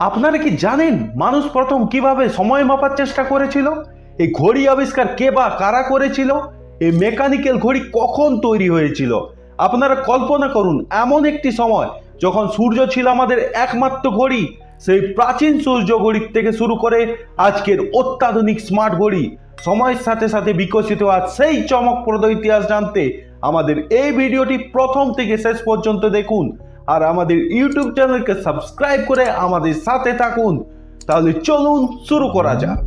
আপনারা কি জানেন মানুষ প্রথম কিভাবে সময় মাপার চেষ্টা করেছিল? এই ঘড়ি আবিষ্কার কে বা কারা করেছিল? এই মেকানিক্যাল ঘড়ি কখন তৈরি হয়েছিল? আপনারা কল্পনা করুন, এমন একটি সময় যখন সূর্য ছিল আমাদের একমাত্র ঘড়ি। সেই প্রাচীন সূর্য ঘড়ির থেকে শুরু করে আজকের অত্যাধুনিক স্মার্ট ঘড়ি, সময়ের সাথে সাথে বিকশিত হওয়ার সেই চমকপ্রদ ইতিহাস জানতে আমাদের এই ভিডিওটি প্রথম থেকে শেষ পর্যন্ত দেখুন। আর আমাদের ইউটিউব চ্যানেলকে সাবস্ক্রাইব করে আমাদের সাথে থাকুন। তাহলে চলুন শুরু করা যাক।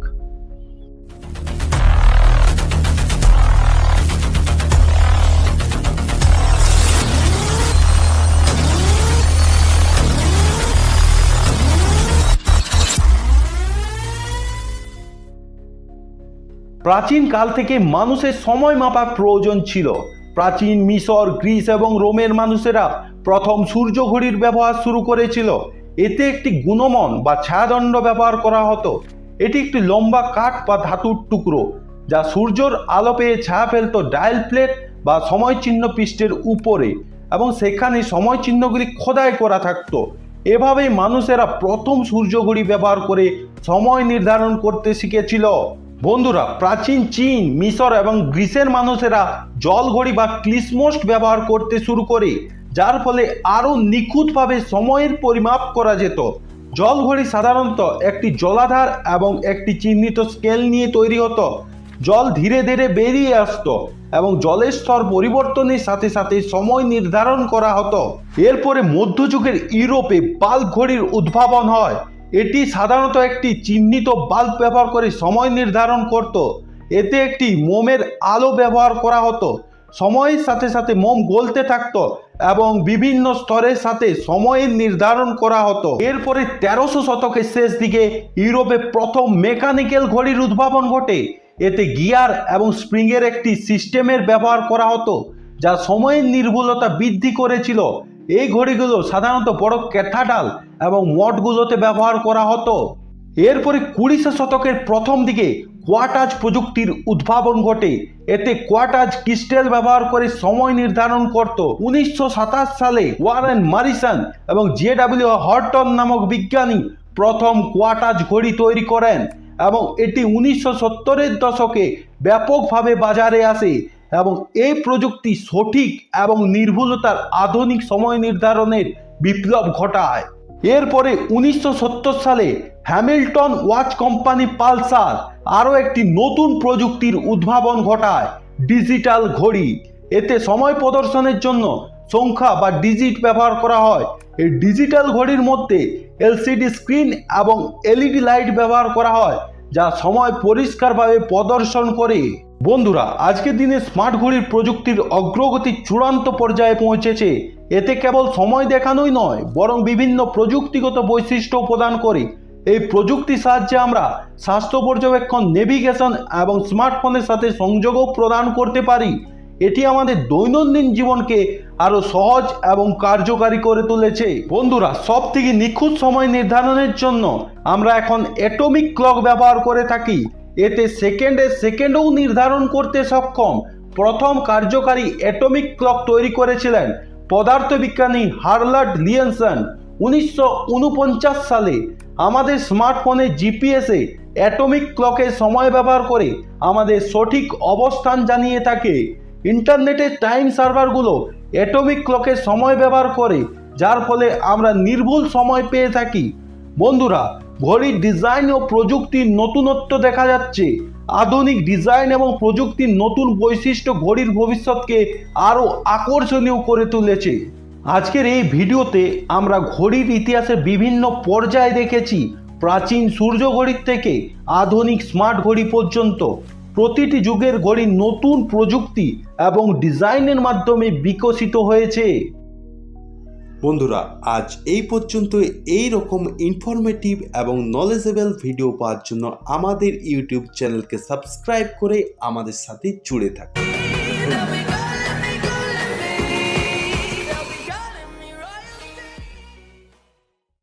প্রাচীন কাল থেকে মানুষের সময় মাপার প্রয়োজন ছিল। প্রাচীন মিশর, গ্রিস এবং রোমের মানুষেরা প্রথম সূর্য ঘড়ির ব্যবহার শুরু করেছিল। এতে একটি গুণমন বা ছায়াদণ্ড ব্যবহার করা হতো। এটি একটি লম্বা কাঠ বা ধাতুর টুকরো যা সূর্যের আলো পেয়ে ছায়া ফেলত ডায়াল প্লেট বা সময় চিহ্ন পৃষ্ঠের উপরে, এবং সেখানে সময় চিহ্নগুলি খোদাই করা থাকতো। এভাবেই মানুষেরা প্রথম সূর্য ঘড়ি ব্যবহার করে সময় নির্ধারণ করতে শিখেছিল। বন্ধুরা, প্রাচীন চীন, মিশর এবং গ্রিসের মানুষেরা জল ঘড়ি বা ক্লিসমোস্ট ব্যবহার করতে শুরু করে, যার ফলে আরও নিখুঁতভাবে সময়ের পরিমাপ করা যেত। জল ঘড়ি সাধারণত একটি জলাধার এবং একটি চিহ্নিত স্কেল নিয়ে তৈরি হতো। জল ধীরে ধীরে বেরিয়ে আসতো এবং জলের স্তর পরিবর্তনের সাথে সাথে সময় নির্ধারণ করা হতো। এরপরে মধ্যযুগের ইউরোপে বাল্ব ঘড়ির উদ্ভাবন হয়। এটি সাধারণত একটি চিহ্নিত বাল্ব ব্যবহার করে সময় নির্ধারণ করত। এতে একটি মোমের আলো ব্যবহার করা হতো। সময়ের সাথে সাথে মোম গলতে থাকতো এবং বিভিন্ন স্তরের সাথে সময়ের নির্ধারণ করা হতো। এরপরে 1300 শতকের শেষ দিকে ইউরোপে প্রথম মেকানিক্যাল ঘড়ির উদ্ভাবন ঘটে। এতে গিয়ার এবং স্প্রিংয়ের একটি সিস্টেমের ব্যবহার করা হতো, যা সময়ের নির্ভুলতা বৃদ্ধি করেছিল। এই ঘড়িগুলো সাধারণত বড় ক্যাথাড্রাল এবং মঠগুলোতে ব্যবহার করা হতো। এরপরে 20 শতকের প্রথম দিকে কোয়ার্টাজ প্রযুক্তির উদ্ভাবন ঘটে। এতে কোয়ার্টাজ ক্রিস্টাল ব্যবহার করে সময় নির্ধারণ করত। 1927 সালে ওয়ারেন মরিসন এবং জে.ডব্লিউ. হর্টন নামক বিজ্ঞানী প্রথম কোয়ার্টাজ ঘড়ি তৈরি করেন এবং এটি 1970-এর দশকে ব্যাপকভাবে বাজারে আসে এবং এই প্রযুক্তি সঠিক এবং নির্ভুলতার আধুনিক সময় নির্ধারণের বিপ্লব ঘটায়। এরপরে 1970 সালে হ্যামিল্টন ওয়াচ কোম্পানি পালসার আরও একটি নতুন প্রযুক্তির উদ্ভাবন ঘটায়, ডিজিটাল ঘড়ি। এতে সময় প্রদর্শনের জন্য সংখ্যা বা ডিজিট ব্যবহার করা হয়। এই ডিজিটাল ঘড়ির মধ্যে এলসিডি স্ক্রিন এবং এলইডি লাইট ব্যবহার করা হয়, যা সময় পরিষ্কারভাবে প্রদর্শন করে। বন্ধুরা, আজকের দিনে স্মার্ট ঘড়ির প্রযুক্তির অগ্রগতি চূড়ান্ত পর্যায়ে পৌঁছেছে। এতে কেবল সময় দেখানোই নয়, বরং বিভিন্ন প্রযুক্তিগত বৈশিষ্ট্য প্রদান করে। এই প্রযুক্তির সাহায্যে আমরা স্বাস্থ্য পর্যবেক্ষণ, নেভিগেশন এবং স্মার্টফোনের সাথে সংযোগও প্রদান করতে পারি। এটি আমাদের দৈনন্দিন জীবনকে আরো সহজ এবং কার্যকারী করে তুলেছে। বন্ধুরা, সব থেকে নিখুঁত সময় নির্ধারণের জন্য আমরা এখন অ্যাটমিক ক্লক ব্যবহার করে থাকি। এতে সেকেন্ডেও নির্ধারণ করতে সক্ষম। প্রথম কার্যকারী অ্যাটমিক ক্লক তৈরি করেছিলেন পদার্থবিজ্ঞানী হার্লার্ড লিয়েনসন 1949 সালে। আমাদের স্মার্টফোনে জিপিএসে অ্যাটমিক ক্লকের সময় ব্যবহার করে আমাদের সঠিক অবস্থান জানিয়ে থাকে। ইন্টারনেটের টাইম সার্ভারগুলো অ্যাটমিক ক্লকের সময় ব্যবহার করে, যার ফলে আমরা নির্ভুল সময় পেয়ে থাকি। বন্ধুরা, ঘড়ির ডিজাইন ও প্রযুক্তির নতুনত্ব দেখা যাচ্ছে। আধুনিক ডিজাইন এবং প্রযুক্তির নতুন বৈশিষ্ট্য ঘড়ির ভবিষ্যৎকে আরও আকর্ষণীয় করে তুলেছে। আজকের এই ভিডিওতে আমরা ঘড়ির ইতিহাসের বিভিন্ন পর্যায় দেখেছি, প্রাচীন সূর্য ঘড়ির থেকে আধুনিক স্মার্ট ঘড়ি পর্যন্ত। প্রতিটি যুগের ঘড়ি নতুন প্রযুক্তি এবং ডিজাইনের মাধ্যমে বিকশিত হয়েছে। বন্ধুরা, আজ এই পর্যন্ত। এই রকম ইনফরমেটিভ এবং নলেজেবল ভিডিও পাওয়ার জন্য আমাদের ইউটিউব চ্যানেলকে সাবস্ক্রাইব করে আমাদের সাথে জুড়ে থাকুন।